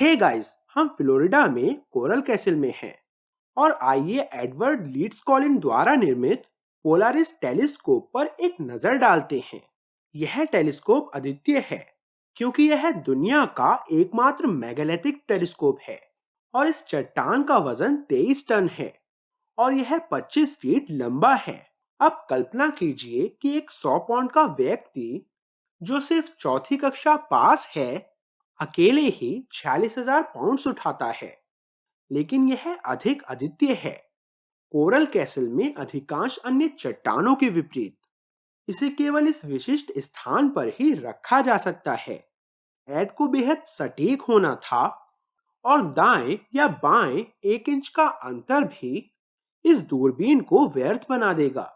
Hey guys, हम Florida में coral castle में हैं और आइए एडवर्ड लीड्स कॉलिन द्वारा निर्मित पोलारिस टेलीस्कोप पर एक नजर डालते हैं। यह टेलीस्कोप अद्वितीय है क्योंकि यह दुनिया का एकमात्र मेगालिथिक टेलीस्कोप है और इस चट्टान का वजन 23 टन है और यह 25 फीट लंबा है। अब कल्पना कीजिए कि एक 100 पाउंड का व्यक्ति जो सिर्फ चौथी कक्षा पास है अकेले ही 46,000 पाउंड्स उठाता है। लेकिन यह अधिक अद्वितीय है। कोरल कैसल में अधिकांश अन्य चट्टानों के विपरीत इसे केवल इस विशिष्ट स्थान पर ही रखा जा सकता है। एड को बेहद सटीक होना था और दाएं या बाएं 1 इंच का अंतर भी इस दूरबीन को व्यर्थ बना देगा।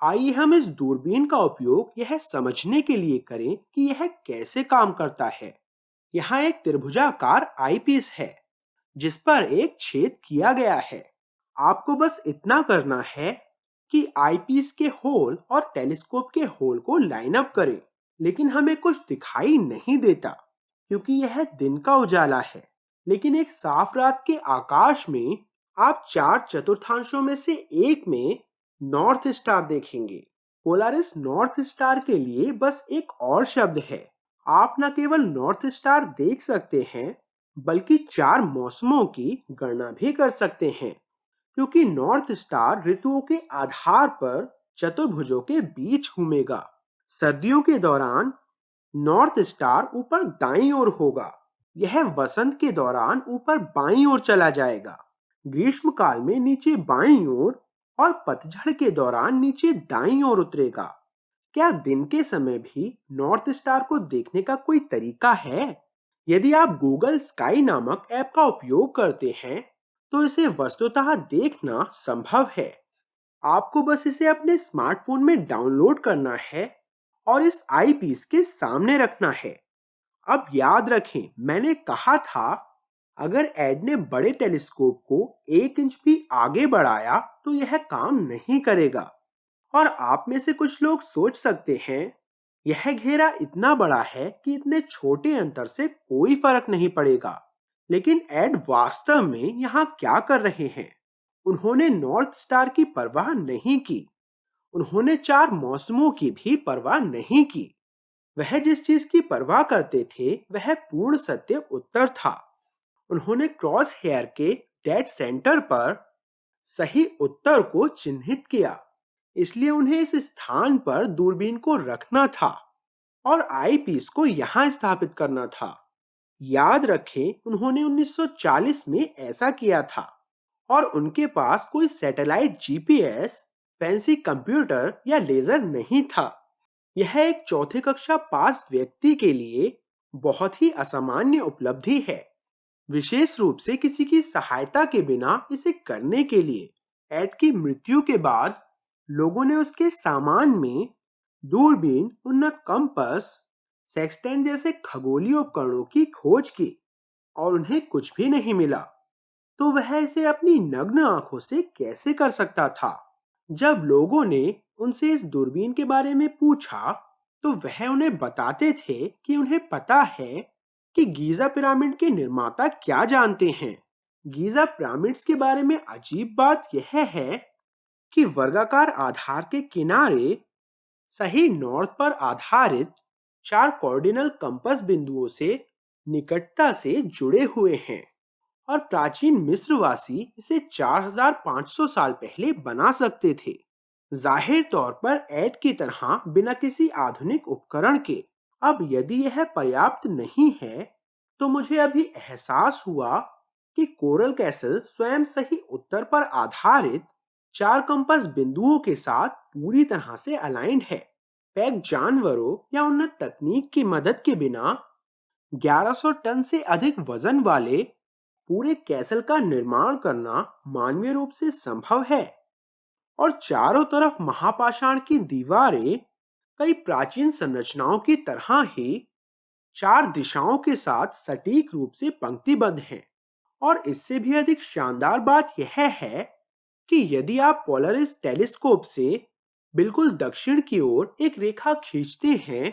आइए हम इस दूरबीन का उपयोग यह समझने के लिए करें कि यह कैसे काम करता है। यहाँ एक त्रिभुजाकार आईपीस है जिस पर एक छेद किया गया है। आपको बस इतना करना है कि आईपीस के होल और टेलीस्कोप के होल को लाइन अप करें। लेकिन हमें कुछ दिखाई नहीं देता क्योंकि यह दिन का उजाला है। लेकिन एक साफ रात के आकाश में आप 4 चतुर्थांशों में से एक में नॉर्थ स्टार देखेंगे। पोलारिस नॉर्थ स्टार के लिए बस एक और शब्द है। आप न केवल नॉर्थ स्टार देख सकते हैं बल्कि 4 मौसमों की गणना भी कर सकते हैं क्योंकि नॉर्थ स्टार ऋतुओं के आधार पर चतुर्भुजों के बीच घूमेगा। सर्दियों के दौरान नॉर्थ स्टार ऊपर दाईं ओर होगा। यह वसंत के दौरान ऊपर बाईं ओर चला जाएगा, ग्रीष्म काल में नीचे बाईं ओर और पतझड़ के दौरान नीचे दाईं ओर उतरेगा। क्या दिन के समय भी नॉर्थ स्टार को देखने का कोई तरीका है? यदि आप गूगल स्काई नामक ऐप का उपयोग करते हैं तो इसे वस्तुतः देखना संभव है। आपको बस इसे अपने स्मार्टफोन में डाउनलोड करना है और इस आईपीस के सामने रखना है। अब याद रखें, मैंने कहा था अगर एड ने बड़े टेलीस्कोप को 1 इंच भी आगे बढ़ाया तो यह काम नहीं करेगा। और आप में से कुछ लोग सोच सकते हैं यह घेरा इतना बड़ा है कि इतने छोटे अंतर से कोई फर्क नहीं पड़ेगा। लेकिन एड वास्तव में यहाँ क्या कर रहे हैं? उन्होंने नॉर्थ स्टार की परवाह नहीं की। उन्होंने 4 मौसमों की भी परवाह नहीं की। वह जिस चीज की परवाह करते थे वह पूर्ण सत्य उत्तर था। उन्होंने क्रॉस हेयर के डेड सेंटर पर सही उत्तर को चिन्हित किया। इसलिए उन्हें इस स्थान पर दूरबीन को रखना था और आईपीस को यहाँ स्थापित करना था। याद रखें, उन्होंने 1940 में ऐसा किया था और उनके पास कोई सैटेलाइट जीपीएस, फैंसी कंप्यूटर या लेजर नहीं था। यह एक चौथे कक्षा पास व्यक्ति के लिए बहुत ही असामान्य उपलब्धि है, विशेष रूप से किसी की सहायता के बिना इसे करने के लिए। एड की मृत्यु के बाद लोगों ने उसके सामान में दूरबीन, उन्नत कंपास, सेक्सटेंट जैसे खगोलीय उपकरणों की खोज की और उन्हें कुछ भी नहीं मिला। तो वह इसे अपनी नग्न आंखों से कैसे कर सकता था? जब लोगों ने उनसे इस दूरबीन के बारे में पूछा तो वह उन्हें बताते थे कि उन्हें पता है कि गीजा पिरामिड के निर्माता क्या जानते हैं। गीजा पिरामिड्स के बारे में अजीब बात यह है कि वर्गाकार आधार के किनारे सही नॉर्थ पर आधारित 4 कॉर्डिनल कंपास बिंदुओं से निकटता से जुड़े हुए हैं और प्राचीन मिस्रवासी इसे 4500 साल पहले बना सकते थे। जाहिर तौर पर एड की तरह बिना किसी आधुनिक उपकरण के। अब यदि यह पर्याप्त नहीं है तो मुझे अभी एहसास हुआ कि कोरल कैसल स्वयं सही उत्तर पर आधारित 4 कंपास बिंदुओं के साथ पूरी तरह से अलाइंड है। पैक जानवरों या उन्नत तकनीक की मदद के बिना 1100 टन से अधिक वजन वाले पूरे कैसल का निर्माण करना मानवीय रूप से संभव है। और चारों तरफ महापाषाण की दीवारें कई प्राचीन संरचनाओं की तरह ही 4 दिशाओं के साथ सटीक रूप से पंक्तिबद्ध हैं। और इससे भी अधिक शानदार बात यह है कि यदि आप पोलरिस टेलीस्कोप से बिल्कुल दक्षिण की ओर एक रेखा खींचते हैं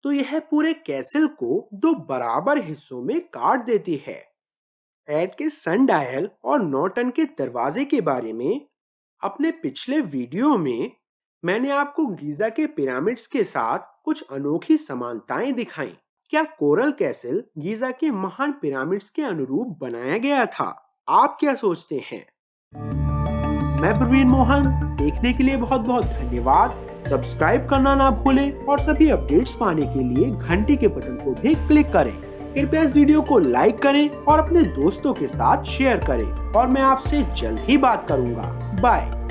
तो यह पूरे कैसल को दो बराबर हिस्सों में काट देती है। एड के सनडायल और नॉर्टन के दरवाजे के बारे में अपने पिछले वीडियो में मैंने आपको गीजा के पिरामिड्स के साथ कुछ अनोखी समानताएं दिखाई। क्या कोरल कैसल गीजा के महान पिरामिड्स के अनुरूप बनाया गया था? आप क्या सोचते हैं? मैं प्रवीण मोहन, देखने के लिए बहुत बहुत धन्यवाद। सब्सक्राइब करना ना भूलें और सभी अपडेट्स पाने के लिए घंटी के बटन को भी क्लिक करें। कृपया इस वीडियो को लाइक करें और अपने दोस्तों के साथ शेयर करें और मैं आपसे जल्द ही बात करूंगा। बाय।